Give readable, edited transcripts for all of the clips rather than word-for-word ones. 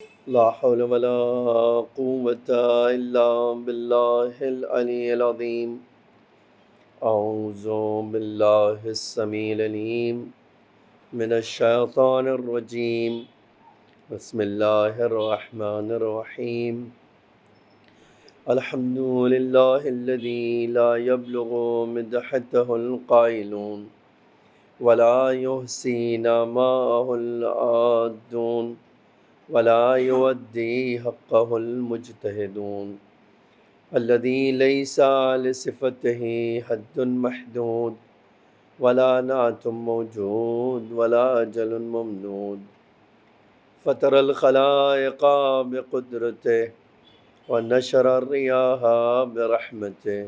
لا حول ولا قوة إلا بالله العلي العظيم. أعوذ بالله السميع العليم من الشيطان الرجيم. بسم الله الرحمن الرحيم. الحمد لله الذي لا يبلغ مدحته القائلون ولا يحصي نعماءه العادون ولا يودي حقه المجتهدون الذي ليس لصفته حد محدود ولا نعت موجود ولا أجل ممدود فطر الخلائق بقدرته ونشر الرياح برحمته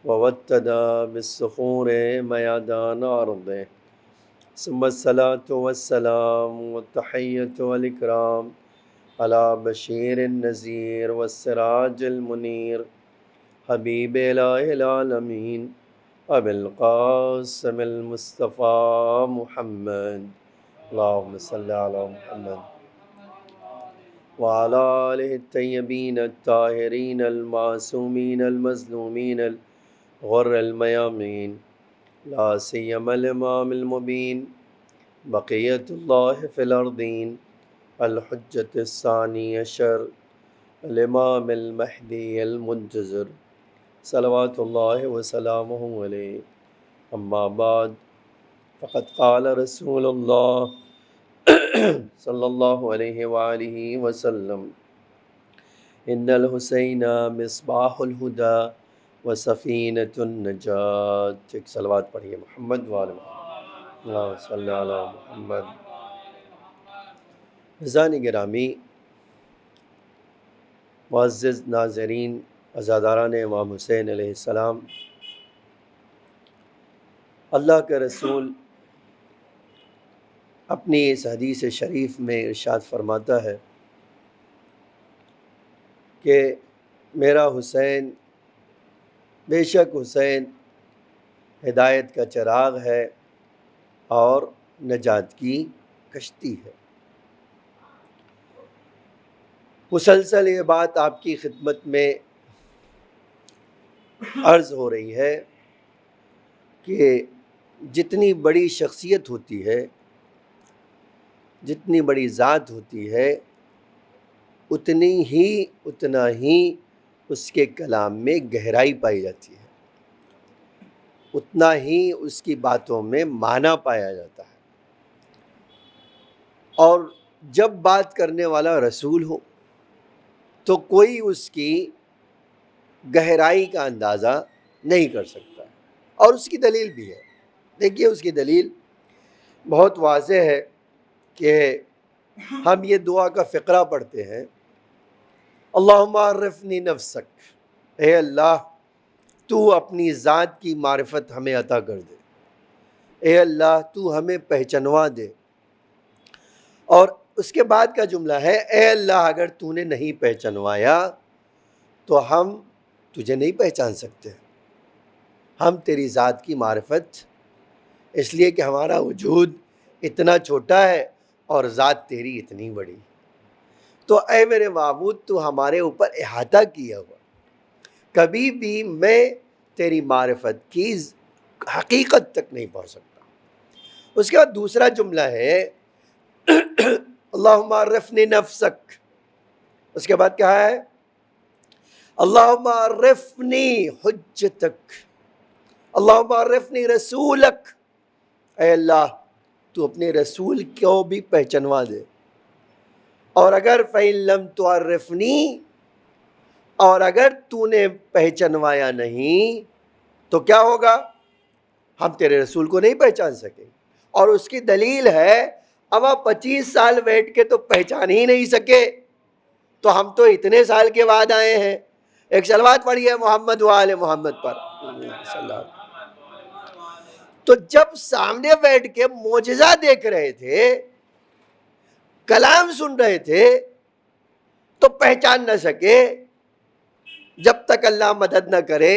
ووتد بالصخور ميادان أرضه ثم الصلاة والسلام والتحية والإكرام على بشير النذير والسراج المنير حبيب إله العالمين أبي القاسم المصطفى محمد. اللهم صل على محمد وعلى آله الطيبين الطاهرين المعصومين المظلومين الغر الميامين، لا سيما الإمام المبين بقية الله في الأرضين الحجة الثاني عشر الإمام المهدي المنتظر صلوات الله وسلامه عليه. أما بعد فقد قال رسول الله صلی اللہ علیہ وآلہ وسلم: ان الحسین مصباح الہدی وسفینۃ النجات. ایک صلوات پڑھیے محمد وآلہ محمد، اللہم صلی علی محمد. عزیزان گرامی، معزز ناظرین، عزاداران امام حسین علیہ السلام، اللہ کے رسول اپنی اس حدیث شریف میں ارشاد فرماتا ہے کہ میرا حسین، بے شک حسین ہدایت کا چراغ ہے اور نجات کی کشتی ہے. مسلسل یہ بات آپ کی خدمت میں عرض ہو رہی ہے کہ جتنی بڑی شخصیت ہوتی ہے، جتنی بڑی ذات ہوتی ہے، اتنا ہی اس کے کلام میں گہرائی پائی جاتی ہے، اتنا ہی اس کی باتوں میں معنی پایا جاتا ہے. اور جب بات کرنے والا رسول ہو تو کوئی اس کی گہرائی کا اندازہ نہیں کر سکتا. اور اس کی دلیل بھی ہے. دیکھیے اس کی دلیل بہت واضح ہے کہ ہم یہ دعا کا فقرہ پڑھتے ہیں: اللہم عرفنی نفسک، اے اللہ تو اپنی ذات کی معرفت ہمیں عطا کر دے، اے اللہ تو ہمیں پہچنوا دے. اور اس کے بعد کا جملہ ہے: اے اللہ اگر تو نے نہیں پہچنوایا تو ہم تجھے نہیں پہچان سکتے. ہم تیری ذات کی معرفت، اس لیے کہ ہمارا وجود اتنا چھوٹا ہے اور ذات تیری اتنی بڑی، تو اے میرے معبود تو ہمارے اوپر احاطہ کیا ہوا، کبھی بھی میں تیری معرفت کی حقیقت تک نہیں پہنچ سکتا. اس کے بعد دوسرا جملہ ہے اللہم عرفنی نفسک. اس کے بعد کہا ہے اللہم عرفنی حجتک، اللہم عرفنی رسولک، اے اللہ تو اپنے رسول کو بھی پہچنوا دے. اور اگر فَإِن لَمْ تُعَرِّفْنِي، اور اگر تو نے پہچنوایا نہیں تو کیا ہوگا؟ ہم تیرے رسول کو نہیں پہچان سکے. اور اس کی دلیل ہے اب آپ 25 سال بیٹھ کے تو پہچان ہی نہیں سکے، تو ہم تو اتنے سال کے بعد آئے ہیں. ایک صلوات پڑھیے محمد وآل محمد پر. تو جب سامنے بیٹھ کے معجزہ دیکھ رہے تھے، کلام سن رہے تھے، تو پہچان نہ سکے. جب تک اللہ مدد نہ کرے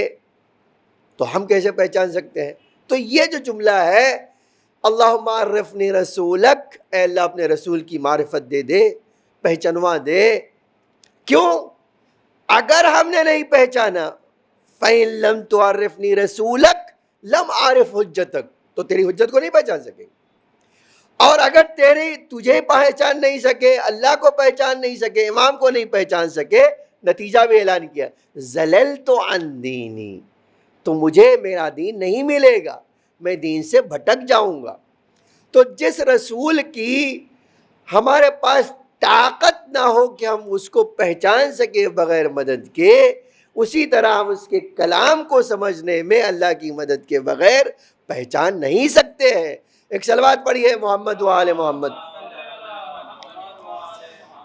تو ہم کیسے پہچان سکتے ہیں؟ تو یہ جو جملہ ہے اللہم عرفنی رسولک، اے اللہ اپنے رسول کی معرفت دے دے، پہچنوا دے. کیوں؟ اگر ہم نے نہیں پہچانا فَإِن لَمْ تُعَرِّفْنِي رَسُولَكَ لَمْ أَعْرِفْ حُجَّتَكَ، تو تیری حجت کو نہیں پہچان سکے. اور اگر تجھے پہچان نہیں سکے، اللہ کو پہچان نہیں سکے، امام کو نہیں پہچان سکے، نتیجہ بھی اعلان کیا زَلَلْتُ عَنْ دِينِي، تو مجھے میرا دین نہیں ملے گا، میں دین سے بھٹک جاؤں گا. تو جس رسول کی ہمارے پاس طاقت نہ ہو کہ ہم اس کو پہچان سکے بغیر مدد کے، اسی طرح ہم اس کے کلام کو سمجھنے میں اللہ کی مدد کے بغیر پہچان نہیں سکتے ہیں. ایک صلوات پڑھیے محمد و آل محمد.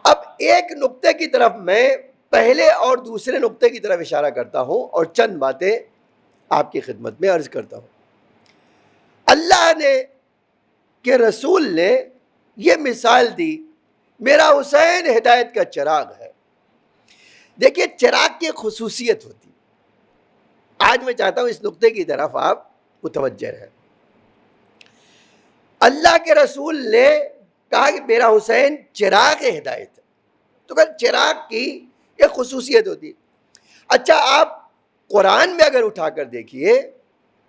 اب ایک نقطے کی طرف میں پہلے اور دوسرے نقطے کی طرف اشارہ کرتا ہوں اور چند باتیں آپ کی خدمت میں عرض کرتا ہوں. اللہ نے کہ رسول نے یہ مثال دی، میرا حسین ہدایت کا چراغ ہے. دیکھیے چراغ کی خصوصیت ہوتی، آج میں چاہتا ہوں اس نقطے کی طرف آپ متوجہ رہیں. اللہ کے رسول نے کہا کہ میرا حسین چراغ ہدایت ہے، تو کہ چراغ کی ایک خصوصیت ہوتی. اچھا آپ قرآن میں اگر اٹھا کر دیکھیے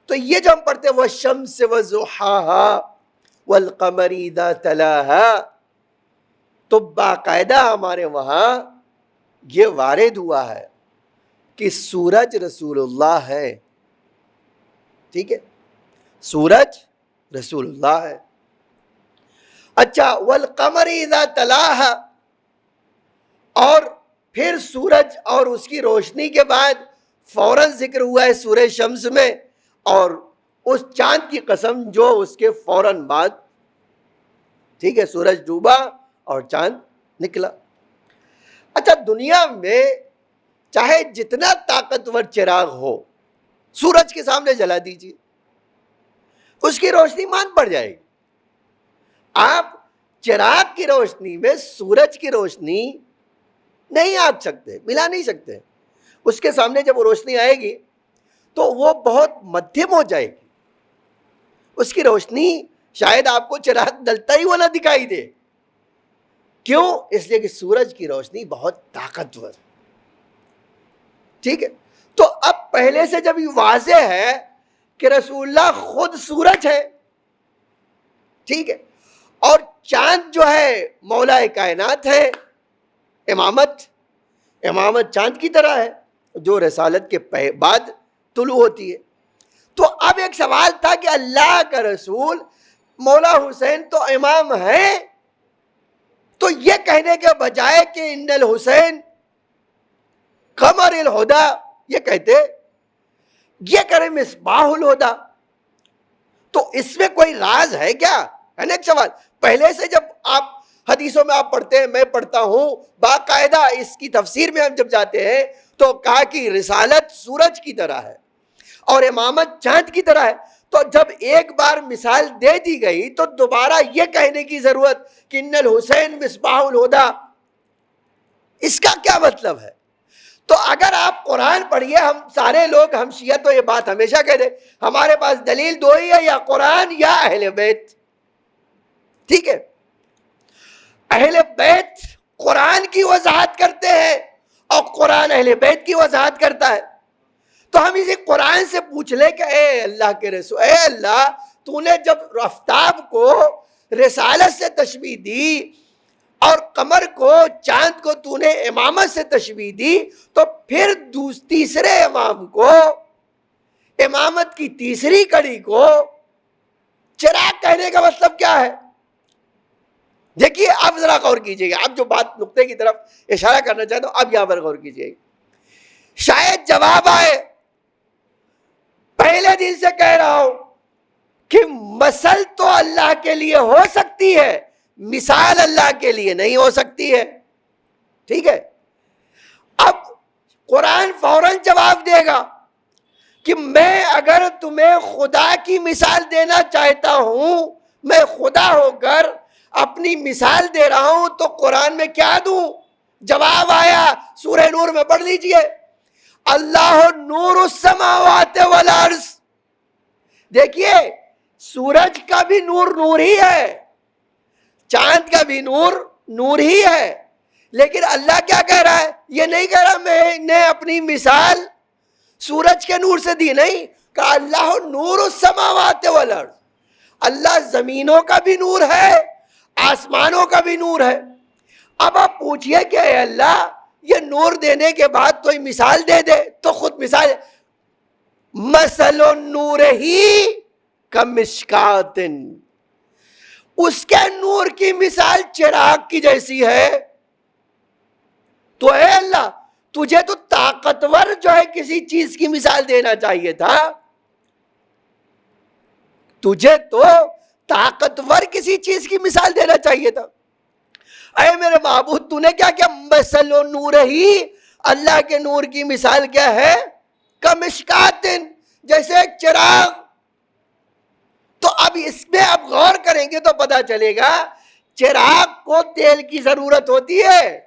تو یہ جو ہم پڑھتے ہیں وَالشَّمْسِ وَضُحَاهَا وَالْقَمَرِ إِذَا تَلَاهَا، تو باقاعدہ ہمارے وہاں یہ وارد ہوا ہے کہ سورج رسول اللہ ہے. ٹھیک ہے، سورج رسول اللہ ہے. اچھا والقمر اذا تلاها، اور پھر سورج اور اس کی روشنی کے بعد فوراً ذکر ہوا ہے سورہ شمس میں، اور اس چاند کی قسم جو اس کے فوراً بعد. ٹھیک ہے، سورج ڈوبا اور چاند نکلا. اچھا دنیا میں چاہے جتنا طاقتور چراغ ہو سورج کے سامنے جلا دیجیے، اس کی روشنی مان پڑ جائے گی. آپ چراغ کی روشنی میں سورج کی روشنی نہیں آنچ سکتے، ملا نہیں سکتے. اس کے سامنے جب وہ روشنی آئے گی تو وہ بہت مدھم ہو جائے گی، اس کی روشنی شاید آپ کو چراغ ڈلتا ہی وہ نہ دکھائی دے. کیوں؟ اس لیے کہ سورج کی روشنی بہت طاقتور. ٹھیک ہے، تو اب پہلے سے جب یہ واضح ہے کہ رسول اللہ خود سورج ہے، ٹھیک ہے، اور چاند جو ہے مولا کائنات ہے. امامت چاند کی طرح ہے جو رسالت کے بعد طلوع ہوتی ہے. تو اب ایک سوال تھا کہ اللہ کا رسول مولا حسین تو امام ہے، تو یہ کہنے کے بجائے کہ ان الحسین قمر الہدا، یہ کہتے یہ کرے مصباح الہدا، تو اس میں کوئی راز ہے کیا؟ ہے نا ایک سوال. پہلے سے جب آپ حدیثوں میں آپ پڑھتے ہیں، میں پڑھتا ہوں باقاعدہ اس کی تفسیر میں ہم جب جاتے ہیں تو کہا کہ رسالت سورج کی طرح ہے اور امامت چاند کی طرح ہے. تو جب ایک بار مثال دے دی گئی تو دوبارہ یہ کہنے کی ضرورت کہ ان الحسین مصباح الہدا، اس کا کیا مطلب ہے؟ تو اگر آپ قرآن پڑھیے، ہم سارے لوگ، ہم شیعہ تو یہ بات ہمیشہ کہتے ہمارے پاس دلیل دو ہی ہے، یا قرآن یا اہل بیت. ٹھیک ہے، اہل بیت قرآن کی وضاحت کرتے ہیں اور قرآن اہل بیت کی وضاحت کرتا ہے. تو ہم اسی قرآن سے پوچھ لیں کہ اے اللہ کے رسول، اے اللہ تو نے جب آفتاب کو رسالت سے تشبیہ دی اور قمر کو، چاند کو تو نے امامت سے تشبیہ دی، تو پھر تیسرے امام کو، امامت کی تیسری کڑی کو چراغ کہنے کا مطلب کیا ہے؟ دیکھیے آپ ذرا غور کیجیے گا. آپ جو بات نقطے کی طرف اشارہ کرنا چاہتے ہو اب یہاں پر غور کیجیے گا. شاید جواب آئے، پہلے دن سے کہہ رہا ہوں کہ مثل تو اللہ کے لیے ہو سکتی ہے، مثال اللہ کے لیے نہیں ہو سکتی ہے. ٹھیک ہے، اب قرآن فوراً جواب دے گا کہ میں اگر تمہیں خدا کی مثال دینا چاہتا ہوں، میں خدا ہو کر اپنی مثال دے رہا ہوں، تو قرآن میں کیا دوں؟ جواب آیا سورہ نور میں پڑھ لیجئے، اللہ نور السماوات والارض. دیکھیے سورج کا بھی نور نور ہی ہے، چاند کا بھی نور نور ہی ہے، لیکن اللہ کیا کہہ رہا ہے؟ یہ نہیں کہہ رہا میں نے اپنی مثال سورج کے نور سے دی، نہیں کہا اللہ نور السماوات والارض، اللہ زمینوں کا بھی نور ہے، آسمانوں کا بھی نور ہے۔ اب آپ پوچھئے کہ اے اللہ یہ نور دینے کے بعد کوئی مثال دے دے، تو خود مثال مثل النور ہی کمشکات، اس کے نور کی مثال چراغ کی جیسی ہے۔ تو اے اللہ تجھے تو طاقتور جو ہے کسی چیز کی مثال دینا چاہیے تھا، تجھے تو طاقتور کسی چیز کی مثال دینا چاہیے تھا۔ اے میرے معبود تو نے کیا کیا؟ مثل نور ہی، اللہ کے نور کی مثال کیا ہے؟ کمشکات، جیسے ایک چراغ۔ تو اب اس میں اب غور کریں گے تو پتا چلے گا چراغ کو تیل کی ضرورت ہوتی ہے،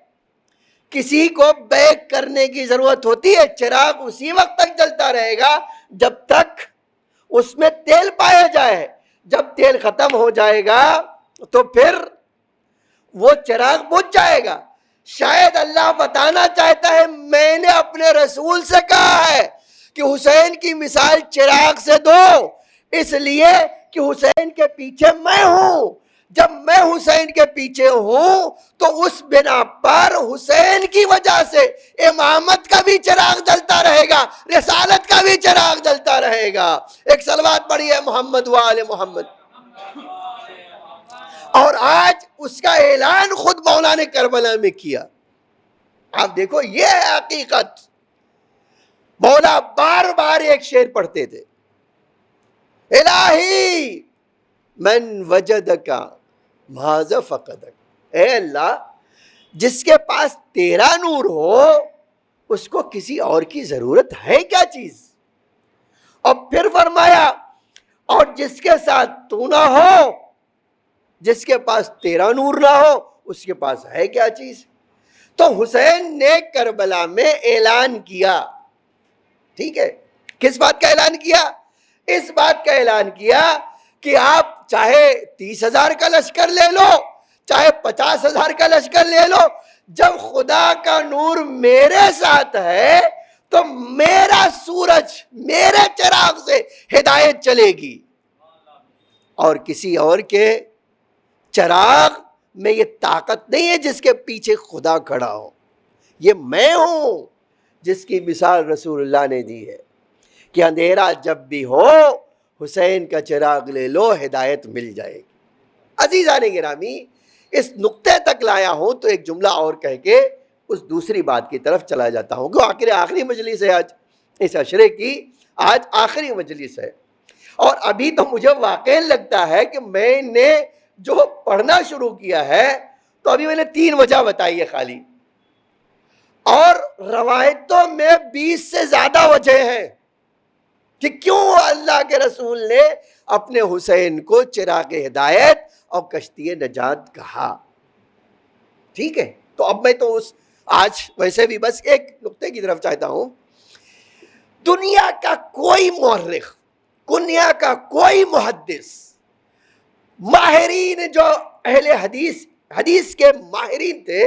کسی کو بیک کرنے کی ضرورت ہوتی ہے۔ چراغ اسی وقت تک جلتا رہے گا جب تک اس میں تیل پایا جائے، جب تیل ختم ہو جائے گا تو پھر وہ چراغ بجھ جائے گا۔ شاید اللہ بتانا چاہتا ہے میں نے اپنے رسول سے کہا ہے کہ حسین کی مثال چراغ سے دو، اس لیے کہ حسین کے پیچھے میں ہوں۔ جب میں حسین کے پیچھے ہوں تو اس بنا پر حسین کی وجہ سے امامت کا بھی چراغ جلتا رہے گا، رسالت کا بھی چراغ جلتا رہے گا۔ ایک صلوات پڑھی ہے محمد و آل محمد۔ اور آج اس کا اعلان خود مولا نے کربلا میں کیا۔ آپ دیکھو یہ ہے حقیقت۔ مولا بار بار ایک شعر پڑھتے تھے، الہی من وجدک ماذا فقدک، اے اللہ جس کے پاس تیرا نور ہو اس کو کسی اور کی ضرورت ہے کیا چیز؟ اور پھر فرمایا اور جس کے ساتھ تو نہ ہو، جس کے پاس تیرا نور نہ ہو اس کے پاس ہے کیا چیز؟ تو حسین نے کربلا میں اعلان کیا، ٹھیک ہے، کس بات کا اعلان کیا؟ اس بات کا اعلان کیا کہ آپ چاہے 30,000 کا لشکر لے لو، چاہے 50,000 کا لشکر لے لو، جب خدا کا نور میرے ساتھ ہے تو میرا سورج میرے چراغ سے ہدایت چلے گی، اور کسی اور کے چراغ میں یہ طاقت نہیں ہے جس کے پیچھے خدا کھڑا ہو۔ یہ میں ہوں جس کی مثال رسول اللہ نے دی ہے کہ اندھیرا جب بھی ہو حسین کا چراغ لے لو، ہدایت مل جائے گی۔ عزیزان گرامی، اس نقطے تک لایا ہوں تو ایک جملہ اور کہہ کے اس دوسری بات کی طرف چلا جاتا ہوں کہ آخری مجلس ہے آج، اس عشرے کی آج آخری مجلس ہے، اور ابھی تو مجھے واقعی لگتا ہے کہ میں نے جو پڑھنا شروع کیا ہے تو ابھی میں نے 3 وجہ بتائی ہے خالی، اور روایتوں میں 20 سے زیادہ وجہ ہیں کہ کیوں اللہ کے رسول نے اپنے حسین کو چراغ ہدایت اور کشتی نجات کہا۔ ٹھیک ہے، تو اب میں تو آج ویسے بھی بس ایک نقطے کی طرف چاہتا ہوں۔ دنیا کا کوئی مورخ، دنیا کا کوئی محدث، ماہرین جو اہل حدیث کے ماہرین تھے،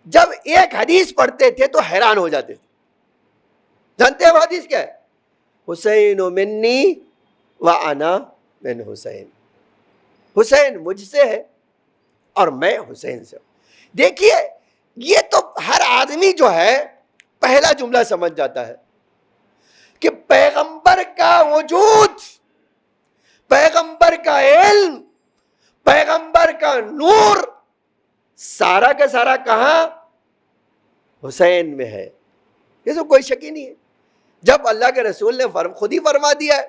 جب ایک حدیث پڑھتے تھے تو حیران ہو جاتے تھے۔ جانتے ہیں وہ حدیث کیا ہے؟ حسین منی وانا من حسین، حسین مجھ سے ہے اور میں حسین سے ہوں۔ دیکھیے یہ تو ہر آدمی جو ہے پہلا جملہ سمجھ جاتا ہے کہ پیغمبر کا وجود، پیغمبر کا علم، پیغمبر کا نور سارا کا سارا کہاں؟ حسین میں ہے، یہ تو کوئی شک ہی نہیں ہے۔ جب اللہ کے رسول نے خود ہی فرما دیا ہے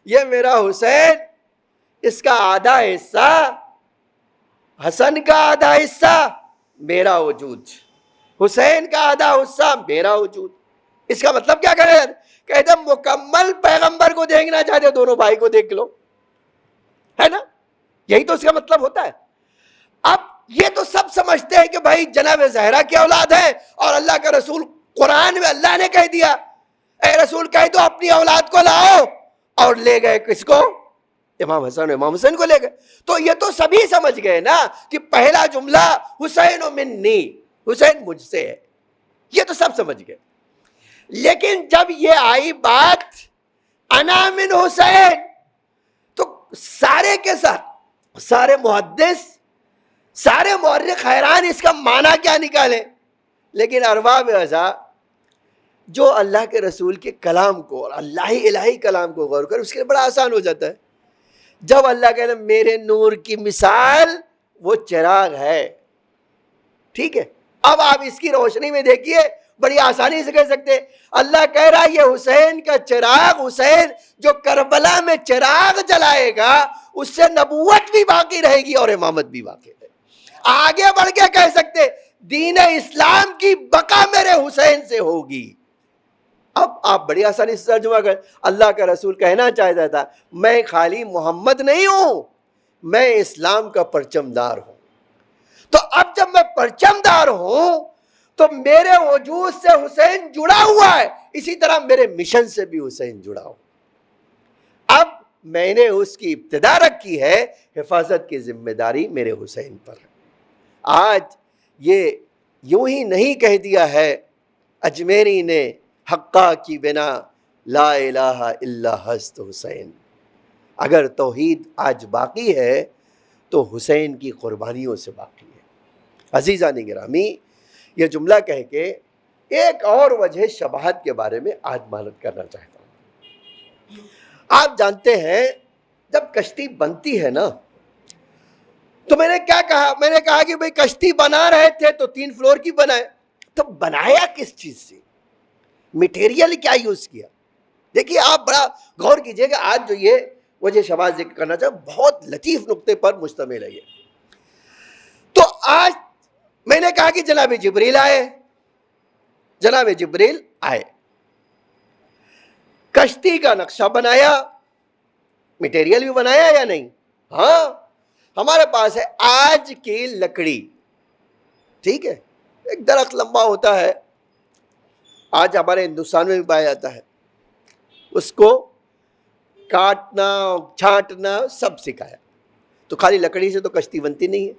یہ میرا حسین، اس کا آدھا حصہ، حسن کا آدھا حصہ میرا وجود، حسین کا آدھا حصہ میرا وجود، اس کا مطلب کیا کرے؟ کہتے مکمل پیغمبر کو دیکھنا چاہتے دونوں بھائی کو دیکھ لو، ہے نا؟ یہی تو اس کا مطلب ہوتا ہے۔ اب یہ تو سب سمجھتے ہیں کہ بھائی جناب زہرا کی اولاد ہے، اور اللہ کا رسول قرآن میں اللہ نے کہہ دیا اے رسول کہہ دو اپنی اولاد کو لاؤ، اور لے گئے کس کو؟ امام حسن امام حسین کو لے گئے. تو یہ تو سبھی سمجھ گئے نا کہ پہلا جملہ حسین منی، حسین مجھ سے ہے، یہ تو سب سمجھ گئے. لیکن جب یہ آئی بات انا من حسین، تو سارے کے ساتھ سارے محدث سارے مورخ حیران اس کا معنی کیا نکالیں. لیکن ارباب اعضاء جو اللہ کے رسول کے کلام کو اور الہی کلام کو غور کر، اس کے لیے بڑا آسان ہو جاتا ہے. جب اللہ کہتا ہے میرے نور کی مثال وہ چراغ ہے، ٹھیک ہے، اب آپ اس کی روشنی میں دیکھیے بڑی آسانی سے کہہ سکتے ہیں اللہ کہہ رہا ہے یہ حسین کا چراغ، حسین جو کربلا میں چراغ جلائے گا اس سے نبوت بھی باقی رہے گی اور امامت بھی باقی رہے گی. آگے بڑھ کے کہہ سکتے دین اسلام کی بقا میرے حسین سے ہوگی. اب آپ بڑی آسانی سے ترجمہ کریں. اللہ کا رسول کہنا چاہتا تھا میں خالی محمد نہیں ہوں، میں اسلام کا پرچم دار ہوں. تو اب جب میں پرچم دار ہوں تو میرے وجود سے حسین جڑا ہوا ہے، اسی طرح میرے مشن سے بھی حسین جڑا ہو. اب میں نے اس کی ابتدا رکھی ہے، حفاظت کی ذمہ داری میرے حسین پر ہے. آج یہ یوں ہی نہیں کہہ دیا ہے اجمیری نے حقا کی بنا لا الہ الا ہست حسین. اگر توحید آج باقی ہے تو حسین کی قربانیوں سے باقی ہے. عزیزان گرامی، یہ جملہ کہہ کے ایک اور وجہ شباہت کے بارے میں آج معلوم کرنا چاہتا ہوں. آپ جانتے ہیں جب کشتی بنتی ہے نا تو میں نے کیا کہا، میں نے کہا کہ بھئی کشتی بنا رہے تھے تو 3 فلور کی بنائے، تو بنایا کس چیز سے، میٹیریل کیا یوز کیا. دیکھیے آپ بڑا غور کیجئے کہ آج جو یہ وجہ شباہت ذکر کرنا چاہتا بہت لطیف نقطے پر مشتمل ہے یہ. تو آج میں نے کہا کہ جناب جبریل آئے، جناب جبریل آئے، کشتی کا نقشہ بنایا، میٹیریل بھی بنایا یا نہیں؟ ہاں، ہمارے پاس ہے آج کی لکڑی، ٹھیک ہے، ایک درخت لمبا ہوتا ہے، آج ہمارے ہندوستان میں بھی پایا جاتا ہے، اس کو کاٹنا چھانٹنا سب سکھایا. تو خالی لکڑی سے تو کشتی بنتی نہیں ہے،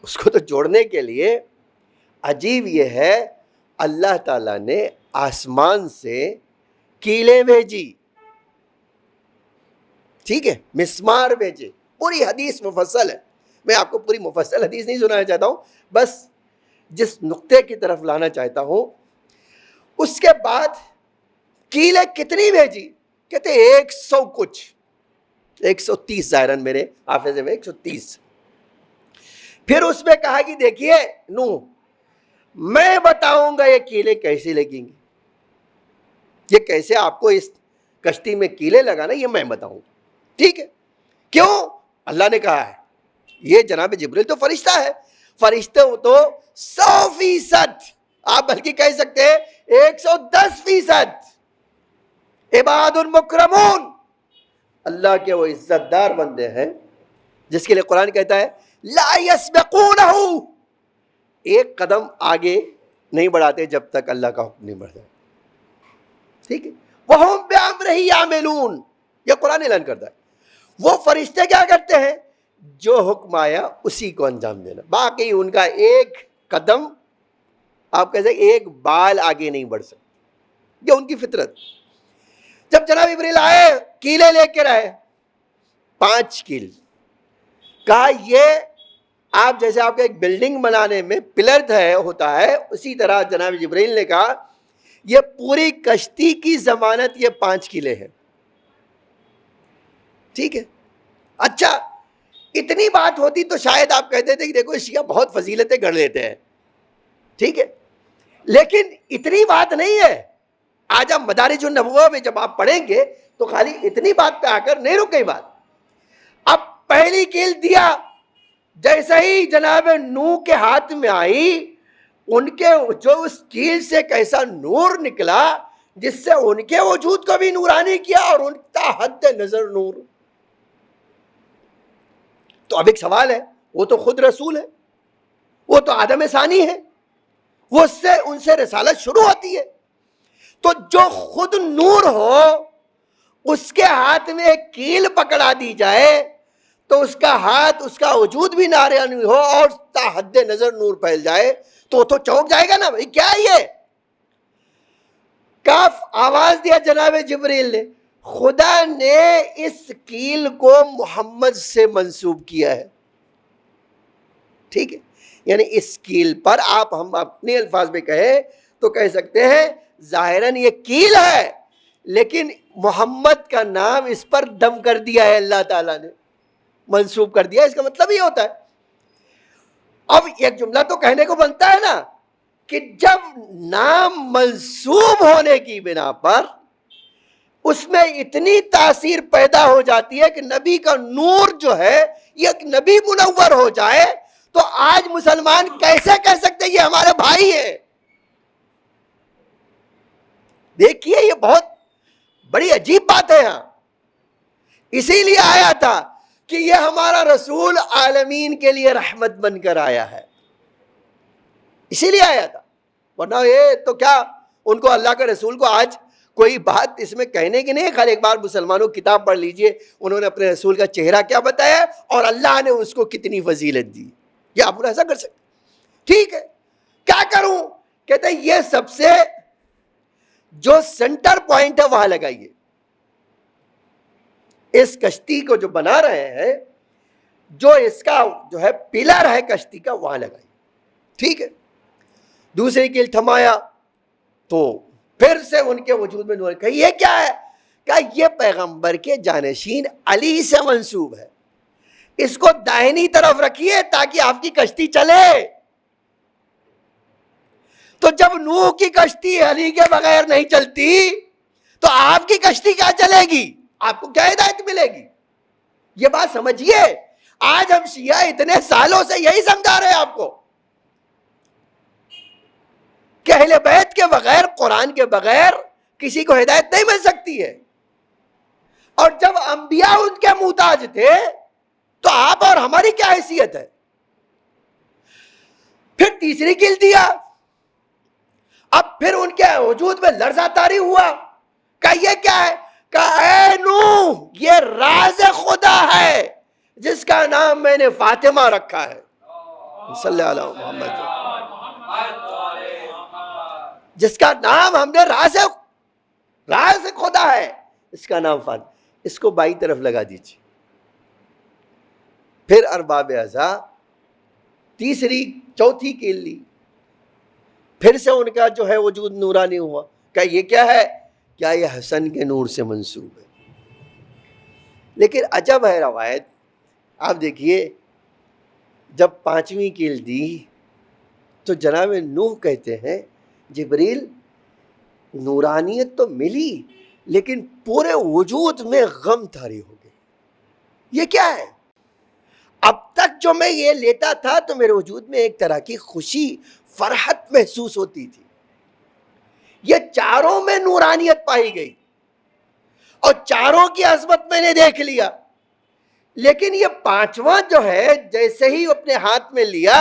اس کو تو جوڑنے کے لیے عجیب یہ ہے اللہ تعالیٰ نے آسمان سے کیلیں بھیجی، ٹھیک ہے، مسمار بھیجے. پوری حدیث مفصل ہے، میں آپ کو پوری مفصل حدیث نہیں سنانا چاہتا ہوں، بس جس نقطے کی طرف لانا چاہتا ہوں. اس کے بعد کیلیں کتنی بھیجی؟ کہتے 100 کچھ، 130 ظاہراً میرے حافظے میں 130. پھر اس میں کہا کہ دیکھیے نوح، میں بتاؤں گا یہ کیلیں کیسے لگیں گی، یہ کیسے آپ کو اس کشتی میں کیلیں لگانا یہ میں بتاؤں گا. ٹھیک ہے، کیوں؟ اللہ نے کہا ہے. یہ جناب جبریل تو فرشتہ ہے، فرشتے ہو تو 100%، آپ بلکہ کہہ سکتے ہیں 110% عباد المکرمون، اللہ کے وہ عزت دار بندے ہیں جس کے لیے قرآن کہتا ہے لا یسبقونہ، ایک قدم آگے نہیں بڑھاتے جب تک اللہ کا حکم نہیں بڑھ جائے. ٹھیک ہے، وَهُمْ بِأَمْرِهِ يَعْمَلُونَ، یہ قرآن اعلان کرتا ہے. وہ فرشتے کیا کرتے ہیں؟ جو حکم آیا اسی کو انجام دینا، باقی ان کا ایک قدم، آپ کہہ سکتے ایک بال آگے نہیں بڑھ سکتے، یہ ان کی فطرت. جب جناب ابریل آئے کیلے لے کے رہے 5 کیل، کہا یہ آپ جیسے آپ کے ایک بلڈنگ بنانے میں پلر ہوتا ہے، اسی طرح جناب جبریل نے کہا یہ پوری کشتی کی ضمانت یہ 5 کیلے ہیں. ٹھیک ہے، اچھا اتنی بات ہوتی تو شاید آپ کہتے تھے کہ دیکھو شیعہ بہت فضیلتیں گڑھ لیتے ہیں، ٹھیک ہے، لیکن اتنی بات نہیں ہے. آج ہم مدارج النبوہ میں جب آپ پڑھیں گے تو خالی اتنی بات پہ آ کر نہیں رک گئی بات. اب پہلی کیل دیا، جیسے ہی جناب نوح کے ہاتھ میں آئی، ان کے جو اس کیل سے کیسا نور نکلا جس سے ان کے وجود کو بھی نورانی کیا اور ان کا حد نظر نور. تو اب ایک سوال ہے، وہ تو خود رسول ہے، وہ تو آدم ثانی ہے، وہ ان سے رسالت شروع ہوتی ہے. تو جو خود نور ہو اس کے ہاتھ میں ایک کیل پکڑا دی جائے تو اس کا ہاتھ، اس کا وجود بھی نورانی ہو اور تا حد نظر نور پھیل جائے تو چونک جائے گا نا، بھائی کیا یہ کاف آواز دیا جناب جبریل نے، خدا نے اس کیل کو محمد سے منسوب کیا ہے، ٹھیک ہے، یعنی اس کیل پر آپ ہم اپنے الفاظ میں کہیں تو کہہ سکتے ہیں ظاہراً یہ کیل ہے، لیکن محمد کا نام اس پر دم کر دیا ہے، اللہ تعالیٰ نے منسوب کر دیا، اس کا مطلب یہ ہوتا ہے۔ اب ایک جملہ تو کہنے کو بنتا ہے نا کہ جب نام منسوب ہونے کی بنا پر اس میں اتنی تاثیر پیدا ہو جاتی ہے کہ نبی کا نور جو ہے یہ نبی منور ہو جائے، تو آج مسلمان کیسے کہہ سکتے یہ ہمارے بھائی ہیں؟ دیکھیے یہ بہت بڑی عجیب بات ہے یہاں، اسی لیے آیا تھا کہ یہ ہمارا رسول عالمین کے لیے رحمت بن کر آیا ہے، اسی لیے آیا تھا، ورنہ یہ تو کیا ان کو اللہ کے رسول کو آج کوئی بات اس میں کہنے کی نہیں۔ خالی ایک بار مسلمانوں کتاب پڑھ لیجئے، انہوں نے اپنے رسول کا چہرہ کیا بتایا اور اللہ نے اس کو کتنی فضیلت دی، یہ آپ ایسا کر سکتے؟ ٹھیک ہے، کیا کروں؟ کہتے ہیں یہ سب سے جو سینٹر پوائنٹ ہے وہاں لگائیے، اس کشتی کو جو بنا رہے ہیں، جو اس کا جو ہے پلر ہے کشتی کا، وہاں لگائیے، ٹھیک ہے۔ دوسری کیل تھمایا تو پھر سے ان کے وجود میں نور، کہ یہ کیا ہے؟ کہ یہ پیغمبر کے جانشین علی سے منسوب ہے، اس کو دائنی طرف رکھیے تاکہ آپ کی کشتی چلے۔ تو جب نوح کی کشتی علی کے بغیر نہیں چلتی تو آپ کی کشتی کیا چلے گی؟ آپ کو کیا ہدایت ملے گی؟ یہ بات سمجھیے، آج ہم شیعہ اتنے سالوں سے یہی سمجھا رہے ہیں آپ کو کہ اہل بیت کے بغیر، قرآن کے بغیر کسی کو ہدایت نہیں مل سکتی ہے، اور جب انبیاء ان کے محتاج تھے تو آپ اور ہماری کیا حیثیت ہے؟ پھر تیسری کیل دیا، اب پھر ان کے وجود میں لرزہ طاری ہوا، کہ یہ کیا ہے؟ کہ اے نوح، یہ راز خدا ہے جس کا نام میں نے فاطمہ رکھا ہے، صلی اللہ علیہ محمد، جس کا نام ہم نے راز خدا ہے، اس کا نام فاطمہ، اس کو بائیں طرف لگا دیجیے۔ پھر ارباب اعضاء تیسری چوتھی کیل لی، پھر سے ان کا جو ہے وجود نورانی ہوا، کہ یہ کیا ہے؟ کیا یہ حسن کے نور سے منسوب ہے؟ لیکن عجب ہے روایت، آپ دیکھیے جب پانچویں کیل دی تو جناب نوح کہتے ہیں جبریل نورانیت تو ملی لیکن پورے وجود میں غم طاری ہو گئی، یہ کیا ہے؟ اب تک جو میں یہ لیتا تھا تو میرے وجود میں ایک طرح کی خوشی، فرحت محسوس ہوتی تھی، یہ چاروں میں نورانیت پائی گئی اور چاروں کی عظمت میں نے دیکھ لیا، لیکن یہ پانچواں جو ہے جیسے ہی اپنے ہاتھ میں لیا،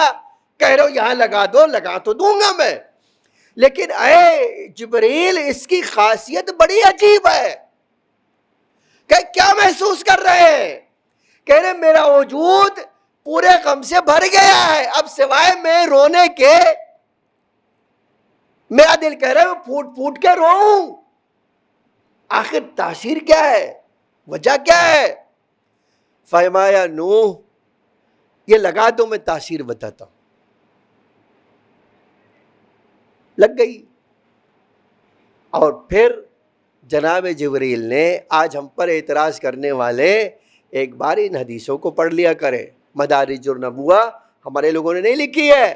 کہہ رہے ہو یہاں لگا دو، لگا تو دوں گا میں، لیکن اے جبریل اس کی خاصیت بڑی عجیب ہے، کہ کیا محسوس کر رہے ہیں؟ کہہ رہے میرا وجود پورے غم سے بھر گیا ہے، اب سوائے میں رونے کے میرا دل کہہ رہا ہے میں پھوٹ پھوٹ کے روؤں، آخر تاثیر کیا ہے؟ وجہ کیا ہے؟ فرمایا نوح یہ لگا دو، میں تاثیر بتاتا ہوں۔ لگ گئی، اور پھر جناب جبریل نے، آج ہم پر اعتراض کرنے والے ایک بار ان حدیثوں کو پڑھ لیا کریں، مدارج النبوہ ہمارے لوگوں نے نہیں لکھی ہے،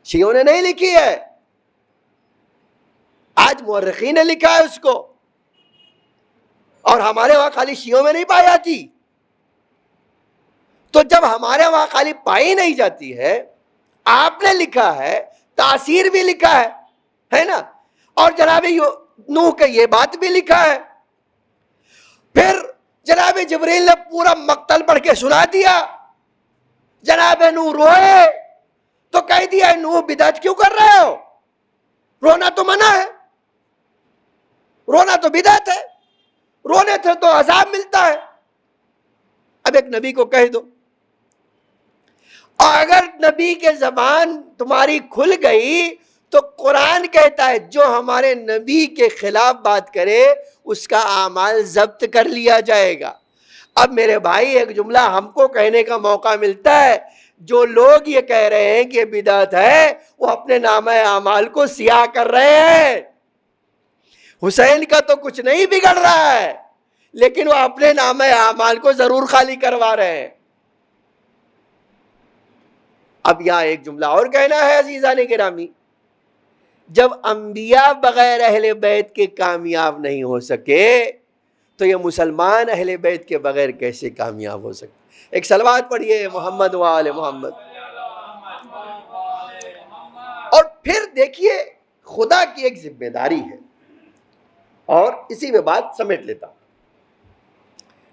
شیعوں نے نہیں لکھی ہے، آج مورخین نے لکھا ہے اس کو، اور ہمارے وہاں خالی شیعوں میں نہیں پائی جاتی، تو جب ہمارے وہاں خالی پائی نہیں جاتی ہے، آپ نے لکھا ہے، تاثیر بھی لکھا ہے نا، اور جناب نوح کا یہ بات بھی لکھا ہے، پھر جناب جبریل نے پورا مقتل پڑھ کے سنا دیا، جناب نوح روئے تو کہہ دیا نوح بدعت کیوں کر رہے ہو؟ رونا تو منع ہے، رونا تو بدعت ہے، رونے سے تو عذاب ملتا ہے۔ اب ایک نبی کو کہہ دو، اور اگر نبی کے زبان تمہاری کھل گئی تو قرآن کہتا ہے جو ہمارے نبی کے خلاف بات کرے اس کا اعمال ضبط کر لیا جائے گا۔ اب میرے بھائی ایک جملہ ہم کو کہنے کا موقع ملتا ہے، جو لوگ یہ کہہ رہے ہیں کہ بدعت ہے وہ اپنے نامہ اعمال کو سیاہ کر رہے ہیں۔ حسین کا تو کچھ نہیں بگڑ رہا ہے، لیکن وہ اپنے نامہ اعمال کو ضرور خالی کروا رہے ہیں۔ اب یہاں ایک جملہ اور کہنا ہے عزیزان گرامی، جب انبیاء بغیر اہل بیت کے کامیاب نہیں ہو سکے تو یہ مسلمان اہل بیت کے بغیر کیسے کامیاب ہو سکتے؟ ایک صلوات پڑھیے محمد و آل محمد۔ اور پھر دیکھیے خدا کی ایک ذمہ داری ہے، اور اسی میں بات سمیٹ لیتا ہوں۔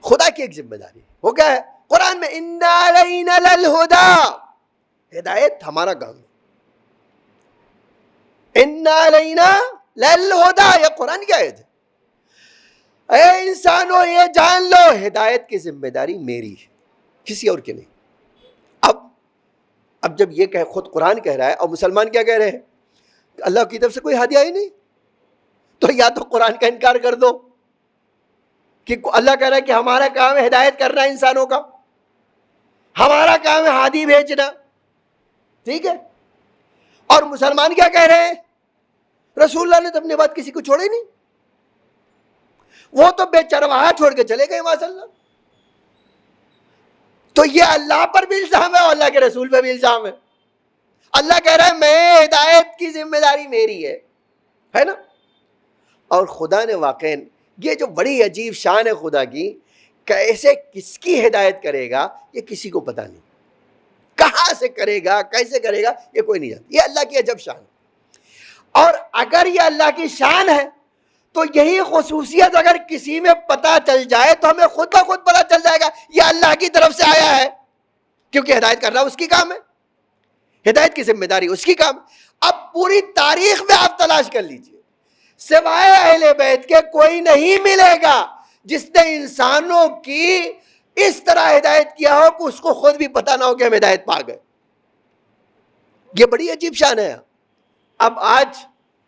خدا کی ایک ذمہ داری وہ کیا ہے؟ قرآن میں اِنَّا عَلَيْنَا لَلْهُدَىٰ، ہدایت ہمارا کام ہے۔ اِنَّا عَلَيْنَا لَلْهُدَىٰ، یہ قرآن کی آیت ہے۔ اے انسانوں یہ جان لو ہدایت کی ذمہ داری میری ہے، کسی اور کی نہیں۔ اب جب یہ خود قرآن کہہ رہا ہے اور مسلمان کیا کہہ رہے ہیں؟ اللہ کی طرف سے کوئی ہدیہ ہی نہیں، تو یا تو قرآن کا انکار کر دو کہ اللہ کہہ رہا ہے کہ ہمارا کام ہے ہدایت کرنا انسانوں کا، ہمارا کام ہے ہادی بھیجنا، ٹھیک ہے؟ اور مسلمان کیا کہہ رہے ہیں؟ رسول اللہ نے تو اپنی بات کسی کو چھوڑے نہیں، وہ تو بے چرواہا چھوڑ کے چلے گئے ماشاء اللہ۔ تو یہ اللہ پر بھی الزام ہے اور اللہ کے رسول پر بھی الزام ہے۔ اللہ کہہ رہا ہے میں ہدایت کی ذمہ داری میری ہے نا؟ اور خدا نے واقعاً یہ جو بڑی عجیب شان ہے خدا کی، کیسے کس کی ہدایت کرے گا یہ کسی کو پتہ نہیں، کہاں سے کرے گا کیسے کرے گا یہ کوئی نہیں جانتا، یہ اللہ کی عجب شان ہے۔ اور اگر یہ اللہ کی شان ہے تو یہی خصوصیت اگر کسی میں پتہ چل جائے تو ہمیں خود بخود پتہ چل جائے گا یہ اللہ کی طرف سے آیا ہے، کیونکہ ہدایت کرنا اس کی کام ہے، ہدایت کی ذمہ داری اس کی کام ہے۔ اب پوری تاریخ میں آپ تلاش کر لیجئے، سوائے اہل بیت کے کوئی نہیں ملے گا جس نے انسانوں کی اس طرح ہدایت کیا ہو کہ اس کو خود بھی پتہ نہ ہو کہ ہم ہدایت پا گئے۔ یہ بڑی عجیب شان ہے۔ اب آج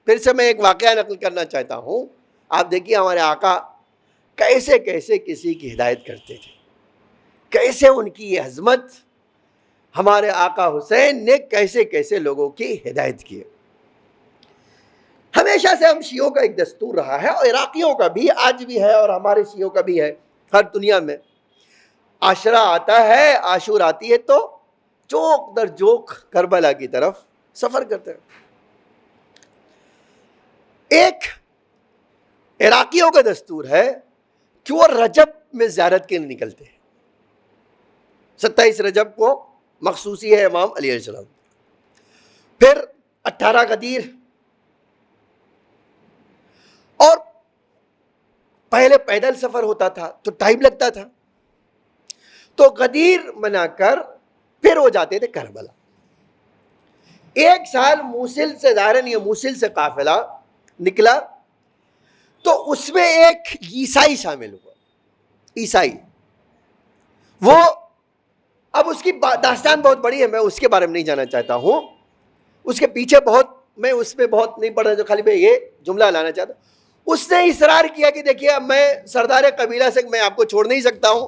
پھر سے میں ایک واقعہ نقل کرنا چاہتا ہوں، آپ دیکھیے ہمارے آقا کیسے کیسے کسی کی ہدایت کرتے تھے، کیسے ان کی یہ عظمت، ہمارے آقا حسین نے کیسے کیسے لوگوں کی ہدایت کی۔ ہمیشہ سے ہم شیعوں کا ایک دستور رہا ہے، اور عراقیوں کا بھی آج بھی ہے، اور ہمارے شیعوں کا بھی ہے، ہر دنیا میں عاشورہ آتا ہے، عاشور آتی ہے تو چوک در چوک کربلا کی طرف سفر کرتے ہیں۔ ایک عراقیوں کا دستور ہے کہ وہ رجب میں زیارت کے لیے نکلتے ہیں، 27 رجب کو مخصوصی ہے امام علیہ السلام، پھر 18 غدیر، اور پہلے پیدل سفر ہوتا تھا تو ٹائم لگتا تھا، تو غدیر منا کر پھر وہ جاتے تھے کربلا۔ ایک سال موصل سے ظاہراً یہ موصل سے قافلہ نکلا تو اس میں ایک عیسائی شامل ہوا، عیسائی، وہ اب اس کی داستان بہت بڑی ہے، میں اس کے بارے میں نہیں جانا چاہتا ہوں، اس کے پیچھے بہت، میں اس میں بہت نہیں پڑھ رہا، جو خالی میں یہ جملہ لانا چاہتا ہوں۔ اس نے اصرار کیا کہ دیکھیے میں سردار قبیلہ سے میں آپ کو چھوڑ نہیں سکتا ہوں،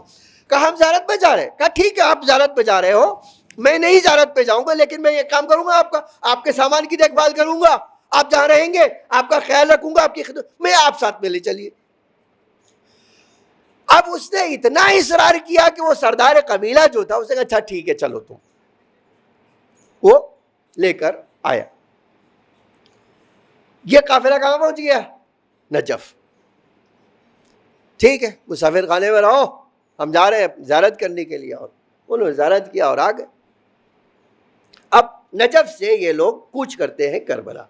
کہا ہم زیارت پہ جا رہے ہیں، کہا ٹھیک ہے آپ زیارت پہ جا رہے ہو، میں نہیں زیارت پہ جاؤں گا، لیکن میں یہ کام کروں گا، آپ کے سامان کی دیکھ بھال کروں گا، آپ جہاں رہیں گے آپ کا خیال رکھوں گا، آپ کی خدمت میں، آپ ساتھ میں لے چلیے۔ اب اس نے اتنا اصرار کیا کہ وہ سردار قبیلہ جو تھا اس نے کہا اچھا ٹھیک ہے چلو تم، وہ لے کر آیا۔ یہ قافلہ کہاں پہنچ گیا؟ نجف۔ ٹھیک ہے مسافر خانے میں رہو، ہم جا رہے ہیں زیارت کرنے کے لیے، اور انہوں نے زیارت کیا اور آ گئے۔ اب نجف سے یہ لوگ کوچ کرتے ہیں کربلا،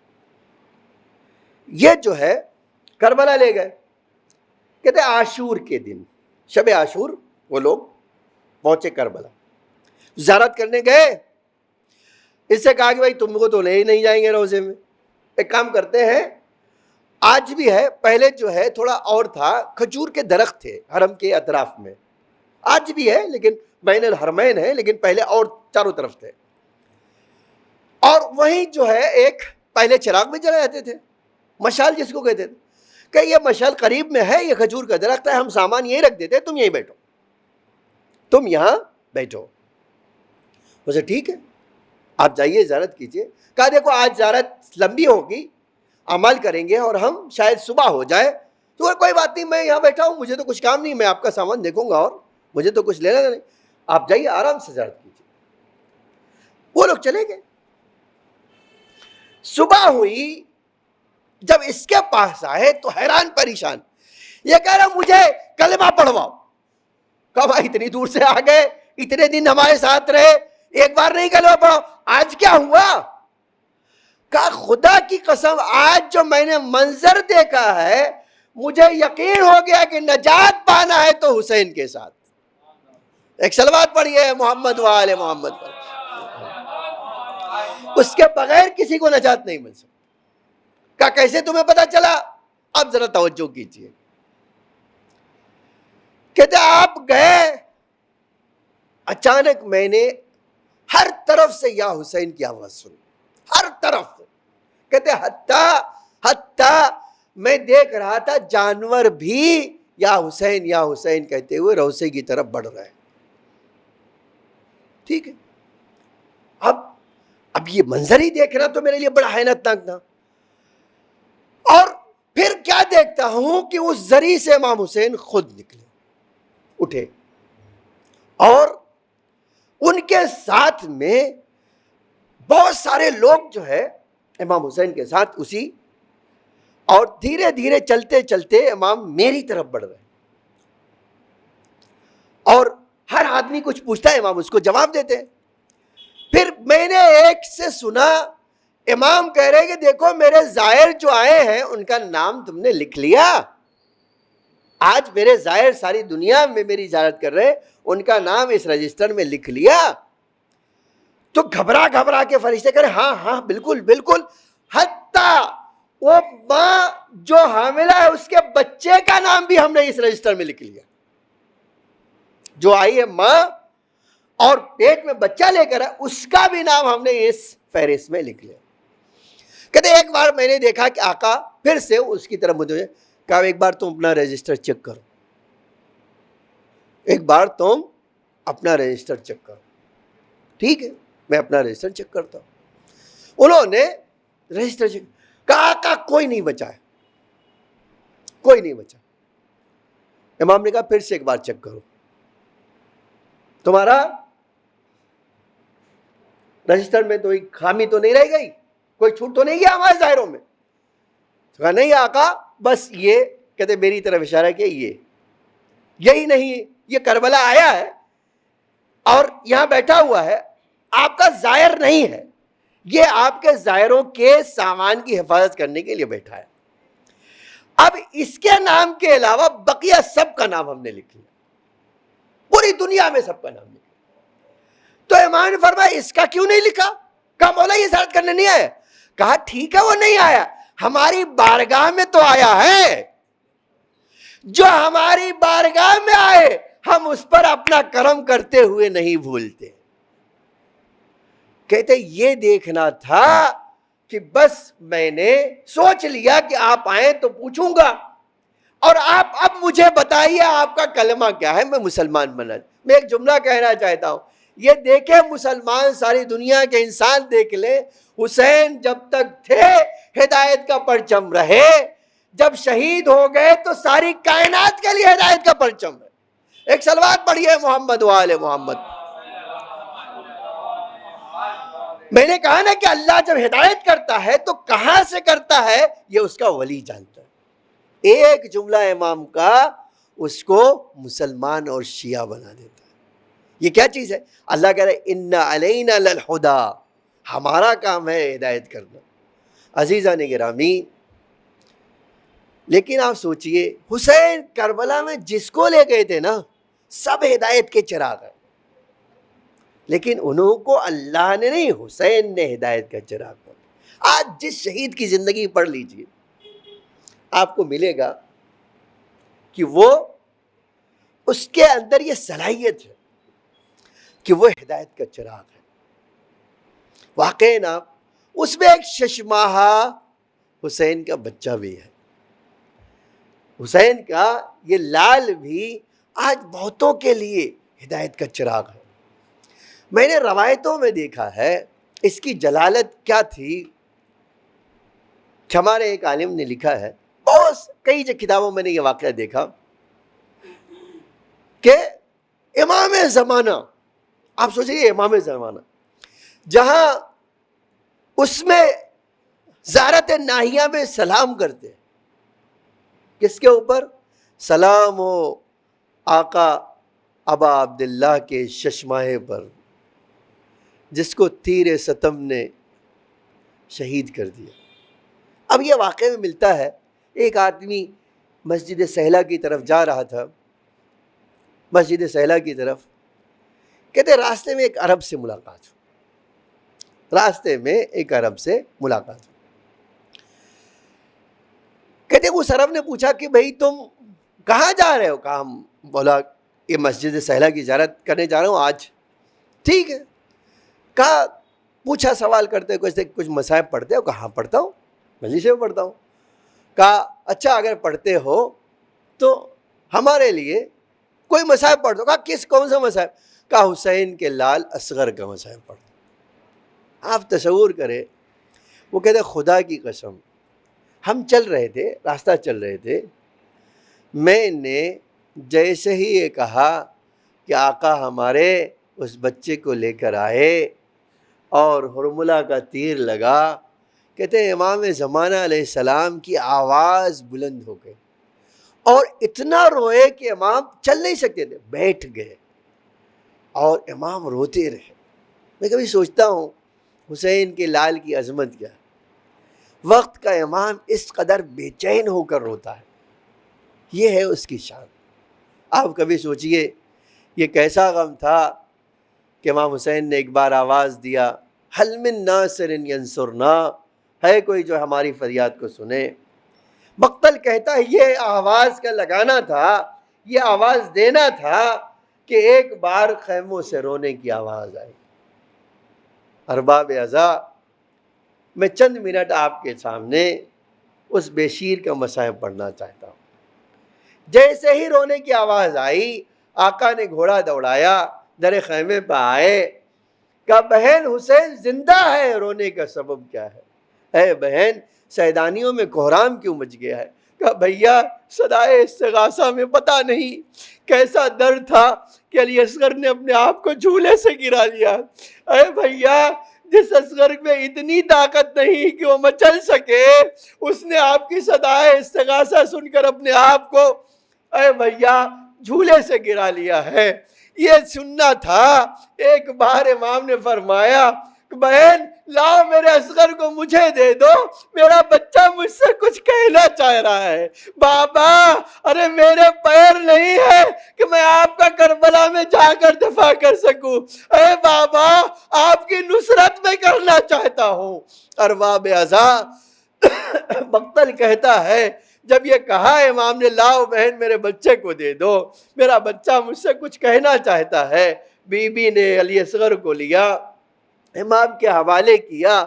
یہ جو ہے کربلا لے گئے، کہتے عاشور کے دن، شب عاشور وہ لوگ پہنچے کربلا، زیارت کرنے گئے۔ اس سے کہا کہ بھائی تم کو تو لے ہی نہیں جائیں گے روزے میں، ایک کام کرتے ہیں آج بھی ہے، پہلے جو ہے تھوڑا اور تھا، کھجور کے درخت تھے حرم کے اطراف میں، آج بھی ہے لیکن بین الحرمین ہے، لیکن پہلے اور چاروں طرف تھے. اور وہیں جو ہے ایک پہلے چراغ بھی جلائے جاتے تھے، مشال جس کو کہتے تھے، کہ یہ مشال قریب میں ہے، یہ کھجور کا درخت ہے، ہم سامان یہیں رکھ دیتے، تم یہیں بیٹھو، تم یہاں بیٹھو. اسے ٹھیک ہے آپ جائیے زیارت کیجئے. کہا دیکھو آج زیارت لمبی ہوگی، عمل کریں گے اور ہم شاید صبح ہو جائے، تو کوئی بات نہیں، میں یہاں بیٹھا ہوں، مجھے تو کچھ کام نہیں، میں آپ کا سامان دیکھوں گا اور مجھے تو کچھ لینا نہیں، آپ جائیے آرام سے زیارت کیجیے. وہ لوگ چلے گئے. صبح ہوئی، جب اس کے پاس آئے تو حیران پریشان، یہ کہہ رہا مجھے کلمہ پڑھواؤ. کہا بھائی اتنی دور سے آ گئے، اتنے دن ہمارے ساتھ رہے، ایک بار نہیں کلمہ پڑھاؤ، آج کیا ہوا؟ کہا خدا کی قسم آج جو میں نے منظر دیکھا ہے، مجھے یقین ہو گیا کہ نجات پانا ہے تو حسین کے ساتھ. ایک صلوات پڑھیے محمد وآل محمد پر. اس کے بغیر کسی کو نجات نہیں مل سکتی. کہا کیسے تمہیں پتا چلا؟ اب ذرا توجہ کیجیے. کہتے آپ گئے، اچانک میں نے ہر طرف سے یا حسین کی آواز سنی، ہر طرف. کہتے حتیٰ میں دیکھ رہا تھا جانور بھی یا حسین کہتے ہوئے روضے کی طرف بڑھ رہے ہیں. ٹھیک ہے، اب یہ منظر ہی دیکھنا تو میرے لیے بڑا حیرت ناک تھا. اور پھر کیا دیکھتا ہوں کہ اس زری سے امام حسین خود نکلے، اٹھے، اور ان کے ساتھ میں بہت سارے لوگ جو ہے امام حسین کے ساتھ اسی، اور دھیرے دھیرے چلتے چلتے امام میری طرف بڑھ رہے، اور ہر آدمی کچھ پوچھتا ہے، امام اس کو جواب دیتے ہیں. پھر میں نے ایک سے سنا، امام کہہ رہے کہ دیکھو میرے زائر جو آئے ہیں ان کا نام تم نے لکھ لیا؟ آج میرے زائر ساری دنیا میں میری زیارت کر رہے، ان کا نام اس رجسٹر میں لکھ لیا؟ تو گھبرا کے فرشتے کہہ رہے ہاں ہاں بالکل بالکل. حتیٰ وہ ماں جو حاملہ ہے اس کے بچے کا نام بھی ہم نے اس رجسٹر میں لکھ لیا. جو آئی ہے ماں اور پیٹ میں بچہ لے کر ہے، اس کا بھی نام ہم نے اس فہرست میں لکھ لیا. کہتے ایک بار میں نے دیکھا کہ آقا پھر سے اس کی طرف مجھے کہا ایک بار تم اپنا رجسٹر چیک کرو، ایک بار تم اپنا رجسٹر چیک کرو. ٹھیک ہے میں اپنا رجسٹر چیک کرتا ہوں. انہوں نے رجسٹر چیک کہا آقا کوئی نہیں بچا ہے، کوئی نہیں بچا. امام نے کہا پھر سے ایک بار چیک کرو، تمہارا رجسٹر میں کوئی خامی تو نہیں رہ گئی، کوئی چھوٹ تو نہیں گیا ہمارے ظاہروں میں؟ کہا نہیں آقا بس یہ. کہتے میری طرف اشارہ کیا، یہی نہیں، یہ کربلا آیا ہے اور یہاں بیٹھا ہوا ہے، آپ کا زائر نہیں ہے، یہ آپ کے زائروں کے سامان کی حفاظت کرنے کے لیے بیٹھا ہے. اب اس کے نام کے علاوہ بقیہ سب کا نام ہم نے لکھ لیا، پوری دنیا میں سب کا نام لکھا. تو امام نے فرمایا اس کا کیوں نہیں لکھا؟ کہا مولا یہ زیارت کرنے نہیں آیا. کہا ٹھیک ہے وہ نہیں آیا، ہماری بارگاہ میں تو آیا ہے، جو ہماری بارگاہ میں آئے ہم اس پر اپنا کرم کرتے ہوئے نہیں بھولتے. کہتے یہ دیکھنا تھا کہ بس میں نے سوچ لیا کہ آپ آئیں تو پوچھوں گا، اور آپ اب مجھے بتائیے آپ کا کلمہ کیا ہے، میں مسلمان بنا. میں ایک جملہ کہنا چاہتا ہوں، یہ دیکھے مسلمان، ساری دنیا کے انسان دیکھ لیں، حسین جب تک تھے ہدایت کا پرچم رہے، جب شہید ہو گئے تو ساری کائنات کے لیے ہدایت کا پرچم ہے. ایک صلوات پڑھیے محمد وآل محمد. میں نے کہا نا کہ اللہ جب ہدایت کرتا ہے تو کہاں سے کرتا ہے یہ اس کا ولی جانتا ہے. ایک جملہ امام کا اس کو مسلمان اور شیعہ بنا دیتا ہے. یہ کیا چیز ہے؟ اللہ کہہ رہے ان علینا للہدی، ہمارا کام ہے ہدایت کرنا. عزیزان گرامی، لیکن آپ سوچئے حسین کربلا میں جس کو لے گئے تھے نا سب ہدایت کے چراغ ہیں، لیکن انہوں کو اللہ نے نہیں، حسین نے ہدایت کا چراغ. آج جس شہید کی زندگی پڑھ لیجئے، آپ کو ملے گا کہ وہ اس کے اندر یہ صلاحیت ہے کہ وہ ہدایت کا چراغ ہے. واقعی نا اس میں ایک 6 ماہہ حسین کا بچہ بھی ہے. حسین کا یہ لال بھی آج بہتوں کے لیے ہدایت کا چراغ ہے. میں نے روایتوں میں دیکھا ہے اس کی جلالت کیا تھی. ہمارے ایک عالم نے لکھا ہے, بہت کئی کتابوں میں نے یہ واقعہ دیکھا کہ امام زمانہ, آپ سوچیے امام زمانہ, جہاں اس میں زیارت ناہیہ میں سلام کرتے, کس کے اوپر سلام ہو آقا ابا عبداللہ کے ششماہے پر جس کو تیر ستم نے شہید کر دیا. اب یہ واقعے میں ملتا ہے, ایک آدمی مسجد سہلہ کی طرف جا رہا تھا, مسجد سہلہ کی طرف, کہتے راستے میں ایک عرب سے ملاقات ہو, راستے میں ایک عرب سے ملاقات ہو. کہتے اس عرب نے پوچھا کہ بھئی تم کہاں جا رہے ہو؟ کہا بولا یہ مسجد سہلہ کی زیارت کرنے جا رہا ہوں آج. ٹھیک ہے. کہا پوچھا سوال کرتے کچھ مصائب پڑھتے ہو؟ کہاں پڑھتا ہوں, مسجد میں پڑھتا ہوں. کہا اچھا اگر پڑھتے ہو تو ہمارے لیے کوئی مصائب پڑھ دو. کہا کون سا مصائب؟ کہا حسین کے لال اصغر کا مصائب پڑھ دو. آپ تصور کریں, وہ کہتے خدا کی قسم ہم چل رہے تھے, راستہ چل رہے تھے, میں نے جیسے ہی یہ کہا کہ آقا ہمارے اس بچے کو لے کر آئے اور حرملہ کا تیر لگا, کہتے امام زمانہ علیہ السلام کی آواز بلند ہو گئی اور اتنا روئے کہ امام چل نہیں سکتے تھے, بیٹھ گئے اور امام روتے رہے. میں کبھی سوچتا ہوں حسین کے لال کی عظمت کیا, وقت کا امام اس قدر بے چین ہو کر روتا ہے, یہ ہے اس کی شان. آپ کبھی سوچئے یہ کیسا غم تھا کہ امام حسین نے ایک بار آواز دیا, حل من ناصر ینصرنا, ہے کوئی جو ہماری فریاد کو سنے. مقتل کہتا ہے یہ آواز کا لگانا تھا, یہ آواز دینا تھا کہ ایک بار خیموں سے رونے کی آواز آئی. ارباب عزا, میں چند منٹ آپ کے سامنے اس بے شیر کا مصائب پڑھنا چاہتا ہوں. جیسے ہی رونے کی آواز آئی, آقا نے گھوڑا دوڑایا, در خیمے پہ آئے, کہا بہن حسین زندہ ہے, رونے کا سبب کیا ہے؟ اے بہن سیدانیوں میں کوہرام کیوں مچ گیا ہے؟ کہا بھیا صدائے استغاثہ میں پتہ نہیں کیسا درد تھا کہ علی اصغر نے اپنے آپ کو جھولے سے گرا لیا. اے بھیا جس اصغر میں اتنی طاقت نہیں کہ وہ مچل سکے, اس نے آپ کی صدائے استغاثہ سن کر اپنے آپ کو اے بھیا جھولے سے گرا لیا ہے. یہ سننا تھا. ایک بار امام نے فرمایا کہ بہن لاؤ میرے اصغر کو مجھے دے دو, میرا بچہ مجھ سے کچھ کہنا چاہ رہا ہے. بابا ارے میرے پیر نہیں ہے کہ میں آپ کا کربلا میں جا کر دفاع کر سکوں, اے بابا آپ کی نصرت میں کرنا چاہتا ہوں. ارباب عزا, مقتل کہتا ہے جب یہ کہا امام نے لاؤ بہن میرے بچے کو دے دو, میرا بچہ مجھ سے کچھ کہنا چاہتا ہے, بی بی نے علی اصغر کو لیا, امام کے حوالے کیا.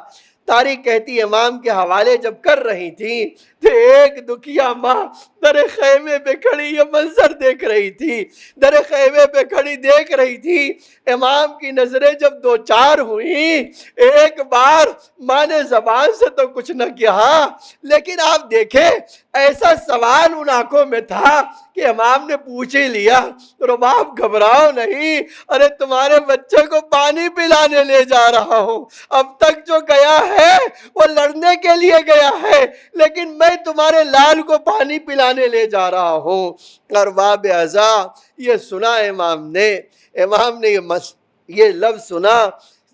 تاریخ کہتی امام کے حوالے جب کر رہی تھی تو ایک دکھیا ماں در خیمے پہ کھڑی یہ منظر دیکھ رہی تھی, در خیمے پہ کھڑی دیکھ رہی تھی. امام کی نظریں جب دو چار ہوئیں, ایک بار ماں نے زبان سے تو کچھ نہ کہا, لیکن آپ دیکھیں ایسا سوال ان آنکھوں میں تھا کہ امام نے پوچھ ہی لیا, رباب گھبراؤ نہیں, ارے تمہارے بچے کو پانی پلانے لے جا رہا ہوں. اب تک جو گیا ہے وہ لڑنے کے لیے گیا ہے, لیکن میں تمہارے لال کو پانی پلانے لے جا رہا ہوں. ارباب عزا یہ سنا امام نے یہ لفظ سنا,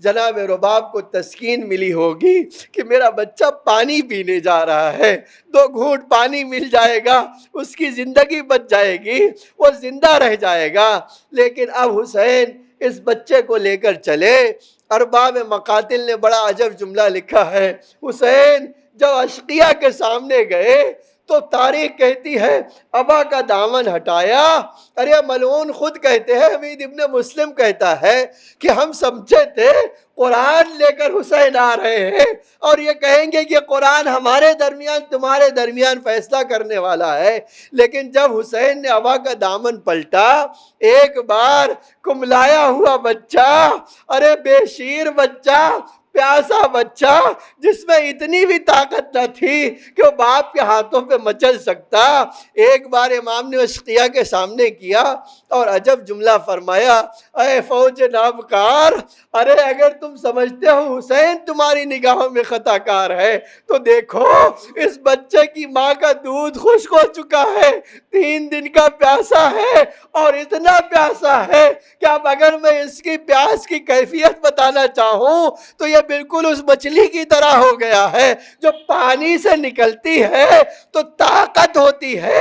جناب رباب کو تسکین ملی ہوگی کہ میرا بچہ پانی پینے جا رہا ہے, 2 گھونٹ پانی مل جائے گا, اس کی زندگی بچ جائے گی, وہ زندہ رہ جائے گا. لیکن اب حسین اس بچے کو لے کر چلے. ارباب مقاتل نے بڑا عجب جملہ لکھا ہے, حسین جب اشقیہ کے سامنے گئے تو تاریخ کہتی ہے ابا کا دامن ہٹایا. ارے ملعون خود کہتے ہیں، حمید ابن مسلم کہتا ہے کہ ہم سمجھے تھے قرآن لے کر حسین آ رہے ہیں اور یہ کہیں گے کہ قرآن ہمارے درمیان تمہارے درمیان فیصلہ کرنے والا ہے. لیکن جب حسین نے ابا کا دامن پلٹا، ایک بار کملایا ہوا بچہ، ارے بے شیر بچہ، پیاسا بچہ، جس میں اتنی بھی طاقت نہ تھی کہ وہ باپ کے ہاتھوں پہ مچل سکتا، ایک بار امام نے اشقیاء کے سامنے کیا اور عجب جملہ فرمایا، اے فوج نابکار، ارے اگر تم سمجھتے ہو حسین تمہاری نگاہوں میں خطا کار ہے تو دیکھو اس بچے کی ماں کا دودھ خشک ہو چکا ہے، 3 دن کا پیاسا ہے اور اتنا پیاسا ہے کہ اب اگر میں اس کی پیاس کی کیفیت بتانا چاہوں تو یہ بالکل اس مچھلی کی طرح ہو گیا ہے جو پانی سے نکلتی ہے تو طاقت ہوتی ہے،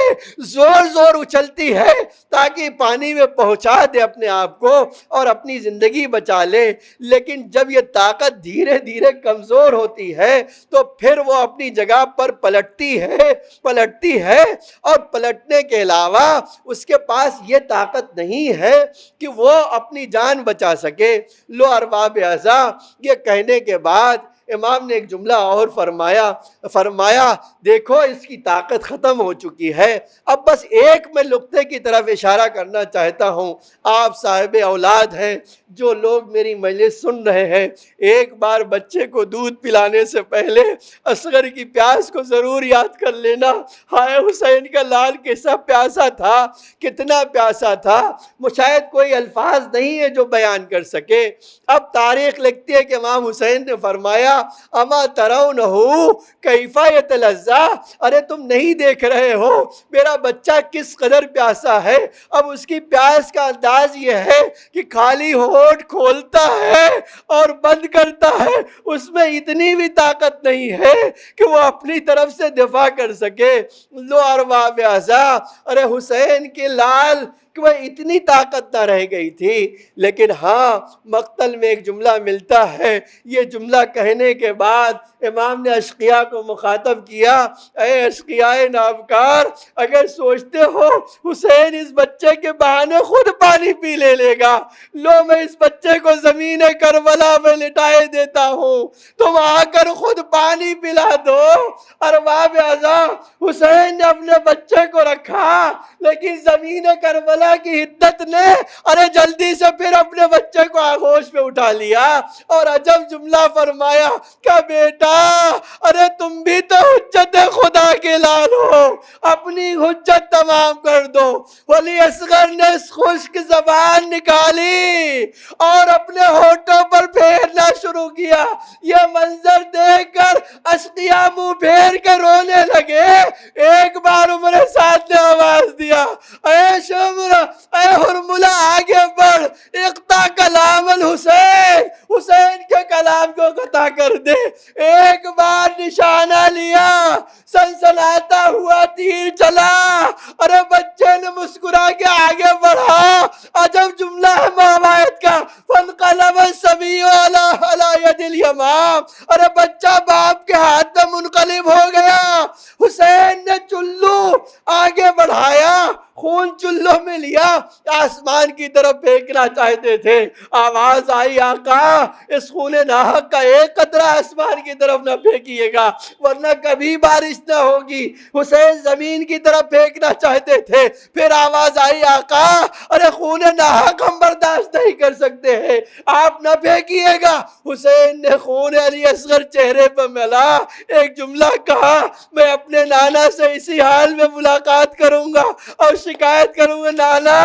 زور زور اچھلتی ہے تاکہ پانی میں پہنچا دے اپنے آپ کو اور اپنی زندگی بچا لے. لیکن جب یہ طاقت دھیرے دھیرے کمزور ہوتی ہے تو پھر وہ اپنی جگہ پر پلٹتی ہے اور پلٹنے کے علاوہ اس کے پاس یہ طاقت نہیں ہے کہ وہ اپنی جان بچا سکے. لو ارباب اعضاء، یہ کہنے کے بعد امام نے ایک جملہ اور فرمایا دیکھو اس کی طاقت ختم ہو چکی ہے. اب بس ایک میں نقطے کی طرف اشارہ کرنا چاہتا ہوں. آپ صاحب اولاد ہیں، جو لوگ میری مجلس سن رہے ہیں، ایک بار بچے کو دودھ پلانے سے پہلے اصغر کی پیاس کو ضرور یاد کر لینا. ہائے حسین کا لال کیسا پیاسا تھا، کتنا پیاسا تھا، شاید کوئی الفاظ نہیں ہے جو بیان کر سکے. اب تاریخ لکھتی ہے کہ امام حسین نے فرمایا اما ترونہ کیف یتلذا، ارے تم نہیں دیکھ رہے ہو میرا بچہ کس قدر پیاسا ہے. اب اس کی پیاس کا انداز یہ ہے کہ خالی ہونٹ کھولتا ہے اور بند کرتا ہے، اس میں اتنی بھی طاقت نہیں ہے کہ وہ اپنی طرف سے دفاع کر سکے. لو ارباب اعضاء، ارے حسین کے لال کہ وہ اتنی طاقت نہ رہ گئی تھی. لیکن ہاں مقتل میں ایک جملہ ملتا ہے، یہ جملہ کہنے کے بعد امام نے اشقیاء کو مخاطب کیا، اے اشقیاء نابکار، اگر سوچتے ہو حسین اس بچے کے بہانے خود پانی پی لے گا، لو میں اس بچے کو زمین کربلا میں لٹائے دیتا ہوں، تم آ کر خود پانی پلا دو. ارباب اعضاء، حسین نے اپنے بچے کو رکھا لیکن زمین کربلا کی حدت نے ارے جلدی سے پھر اپنے بچے کو آغوش میں اٹھا لیا اور عجب جملہ فرمایا کہ بیٹا ارے تم بھی تو حجت خدا کے لال ہو، اپنی حجت تمام کر دو. ولی اصغر نے خشک زبان نکالی اور اپنے ہونٹوں پر پھیرنا شروع کیا. یہ منظر دیکھ کر اشقیاء منہ پھیر کے رونے لگے. ایک بار عمر سعد نے آواز دیا، اے شمر، اے حرملہ آگے بڑھ، اقطع کلام الحسین، حسین کے کلام کو قطع کر دے. ایک بار نشانہ لیا، سنسناتا ہوا تیر چلا، ارے بچے نے مسکرا کے آگے بڑھا. عجب جملہ ہے مابعد کا، فانقلب الصبی علی ید الیمام، ارے بچہ باپ کے ہاتھ میں منقلب ہو گیا. حسین نے چلو آگے بڑھایا، خون چلو میں لیا، آسمان کی طرف پھینکنا چاہتے تھے. آواز آئی آقا اس خون ناحق کا ایک قطرہ آسمان کی طرف نہ پھینکیے گا ورنہ کبھی بارش نہ ہوگی. حسین زمین کی طرف پھینکنا چاہتے تھے. پھر آواز آئی آقا ارے خون ناحق ہم برداشت نہیں کر سکتے ہیں، آپ نہ پھینکیے گا. حسین نے خون علی اصغر چہرے پر ملا، ایک جملہ کہا، میں اپنے نانا سے اسی حال میں ملاقات کروں گا اور شکایت کروں گا، نانا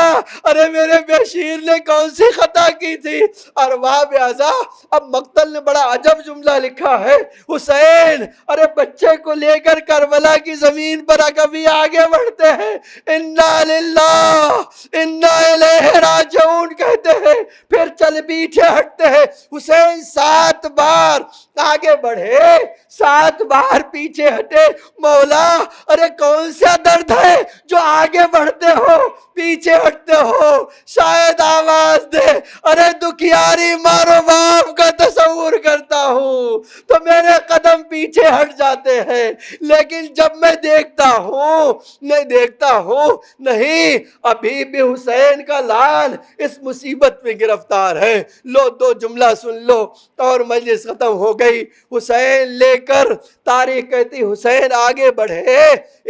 ارے میرے بشیر نے کون سی خطا کی تھی. ارباب اعضاء، اب مقتل نے بڑا عجب جملہ لکھا ہے، حسین ارے بچے کو لے کر کربلا کی زمین پر کبھی آگے بڑھتے ہیں، انا للہ انا الیہ راجعون کہتے ہیں، پھر چل پیچھے ہٹتے ہیں. حسین 7 بار آگے بڑھے، 7 بار پیچھے ہٹے. مولا ارے کون سا درد ہے جو آگے بڑھتے ہو پیچھے ہٹتے ہو، شاید آواز دے. ارے دکھیاری مارو باپ کا تصور کرتا ہوں تو میرے قدم پیچھے ہٹ جاتے ہیں، لیکن جب میں دیکھتا ہوں نہیں، ابھی بھی حسین کا لال اس مصیبت میں گرفتار ہے۔ لو 2 جملہ سن لو اور مجلس ختم ہو گئی۔ حسین لے کر تاریخ کہتی حسین آگے بڑھے،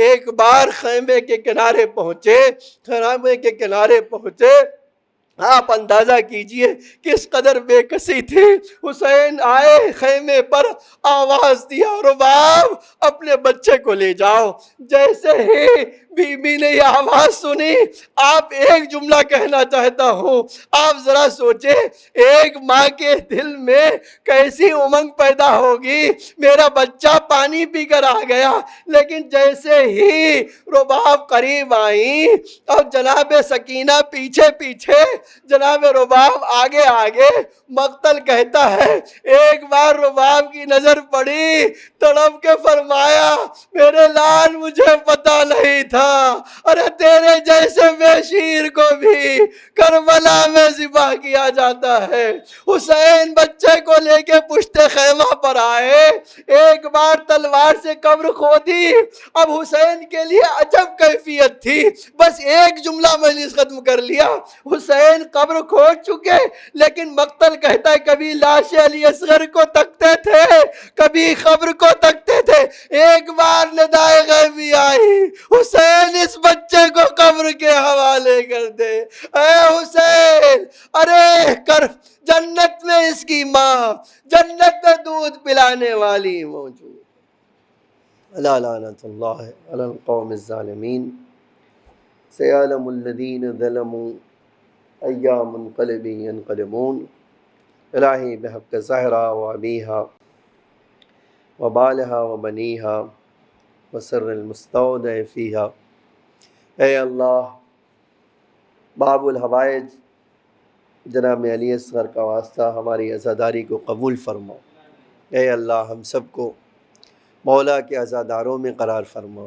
ایک بار خیمے کے کنارے پہنچے، آپ اندازہ کیجئے کس قدر بے کسی تھی۔ حسین آئے خیمے پر، آواز دیا رباب اپنے بچے کو لے جاؤ۔ جیسے ہی بی بی نے یہ آواز سنی، آپ ایک جملہ کہنا چاہتا ہوں، آپ ذرا سوچیں ایک ماں کے دل میں کیسی امنگ پیدا ہوگی، میرا بچہ پانی پی کر آ گیا۔ لیکن جیسے ہی رباب قریب آئی اور جناب سکینہ پیچھے پیچھے، جناب رباب آگے آگے، مقتل کہتا ہے ایک بار رباب کی نظر پڑی، تڑپ کے فرمایا میرے لال مجھے پتا نہیں تھا، ارے تیرے جیسے بے شیر کو بھی کربلا میں ذبح کیا جاتا ہے۔ حسین بچے کو لے کے پشت خیمہ پر آئے، ایک بار تلوار سے قبر کھودی۔ اب حسین کے لیے عجب کیفیت تھی، بس ایک جملہ مجلس ختم کر لیا، حسین قبر کھود چکے، لیکن مقتل کہتا ہے کبھی لاش علی اصغر کو تکتے تھے، کبھی قبر کو تکتے تھے۔ ایک بار ندائے غیبی آئی، حسین اس بچے کو قبر کے حوالے کر دے۔ اے حسین، ارے کر جنت میں اس کی ماں، جنت میں دودھ پلانے والی موجود۔ الا لعنت اللہ علی القوم الظالمین، سیعلم الذین ظلموا ای منقلب ینقلبون۔ الہی بحق زہرا و ابیہا و بالہا و بنیہا و سر المستودع فیہا، اے اللہ باب الحوائج جناب علی اصغر کا واسطہ ہماری عزاداری کو قبول فرما۔ اے اللہ ہم سب کو مولا کے عزاداروں میں قرار فرما۔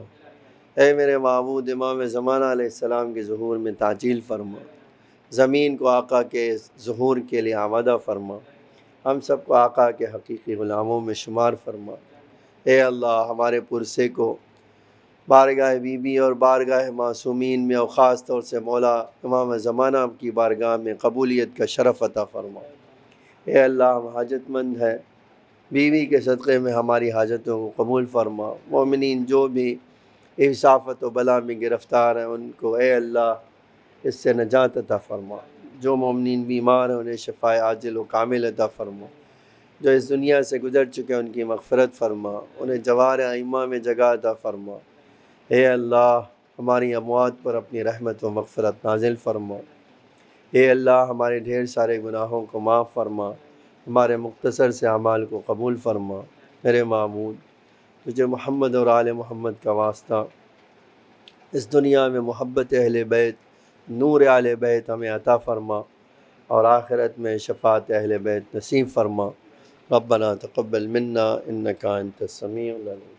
اے میرے معبود امام زمانہ علیہ السلام کے ظہور میں تعجیل فرما، زمین کو آقا کے ظہور کے لیے آمادہ فرما، ہم سب کو آقا کے حقیقی غلاموں میں شمار فرما۔ اے اللہ ہمارے پرسے کو بارگاہ بی بی اور بارگاہ معصومین میں اور خاص طور سے مولا امام زمانہ کی بارگاہ میں قبولیت کا شرف عطا فرما۔ اے اللہ ہم حاجت مند ہیں، بیوی کے صدقے میں ہماری حاجتوں کو قبول فرما۔ مومنین جو بھی اصافت و بلا میں گرفتار ہیں ان کو اے اللہ اس سے نجات عطا فرما۔ جو مومنین بیمار ہیں انہیں شفاء عاجل و کامل عطا فرما۔ جو اس دنیا سے گزر چکے ان کی مغفرت فرما، انہیں جوار ائمہ میں جگہ عطا فرما۔ اے اللہ ہماری اموات پر اپنی رحمت و مغفرت نازل فرما۔ اے اللہ ہمارے ڈھیر سارے گناہوں کو معاف فرما، ہمارے مختصر سے اعمال کو قبول فرما۔ میرے معبود تجھے محمد اور آل محمد کا واسطہ اس دنیا میں محبت اہل بیت، نور آل بیت ہمیں عطا فرما، اور آخرت میں شفاعت اہل بیت نصیب فرما۔ ربنا تقبل منا انک انت السمیع العلیم۔